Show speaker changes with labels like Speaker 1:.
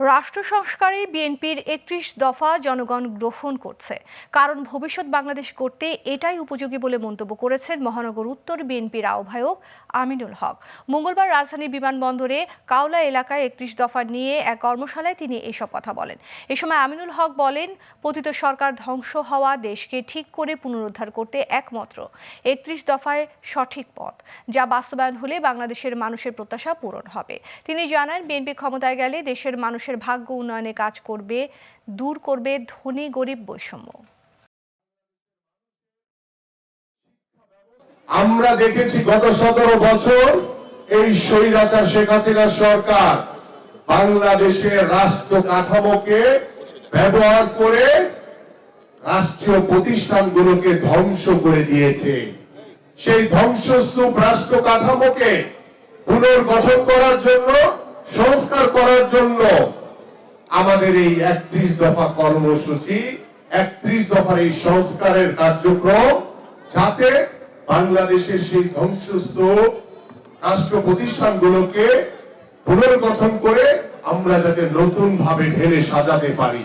Speaker 1: রাষ্ট্র সংস্কারে বিএনপির ৩১ দফা জনগণ গ্রহণ করছে, কারণ ভবিষ্যৎ বাংলাদেশ করতে এটাই উপযোগী বলে মন্তব্য করেছেন মহানগর উত্তর বিএনপির আহ্বায়ক আমিনুল হক। মঙ্গলবার রাজধানীর বিমানবন্দরে কাওলা এলাকায় ৩১ দফা নিয়ে এক কর্মশালায় তিনি এসব কথা বলেন। এ সময় আমিনুল হক বলেন, পতিত সরকার ধ্বংস হওয়া দেশকে ঠিক করে পুনরুদ্ধার করতে একমাত্র ৩১ দফায় সঠিক পথ, যা বাস্তবায়ন হলে বাংলাদেশের মানুষের প্রত্যাশা পূরণ হবে। তিনি জানান, বিএনপি ক্ষমতায় গেলে দেশের মানুষের ভাগ্য উন্নয়নে কাজ করবে, দূর করবে ধনী গরিব বৈষম্য।
Speaker 2: আমরা দেখেছি গত ১৭ বছর এই স্বৈরাচার শেখ হাসিনা সরকার বাংলাদেশের রাষ্ট্র কাঠামোকে ব্যবহার করে রাষ্ট্রীয় প্রতিষ্ঠানগুলোকে ধ্বংস করে দিয়েছে। সেই ধ্বংসস্তূপ রাষ্ট্র কাঠামোকে পুনর্গঠন করার জন্য, সংস্কার করার জন্য আমাদের এই ৩১ দফা কর্মসূচি, ৩১ দফার এই সংস্কারের কার্যক্রম, যাতে বাংলাদেশের সেই ধ্বংসস্তূপ রাষ্ট্র প্রতিষ্ঠানগুলোকে পুনর্গঠন করে আমরা যাতে নতুন ভাবে ঢেলে সাজাতে পারি।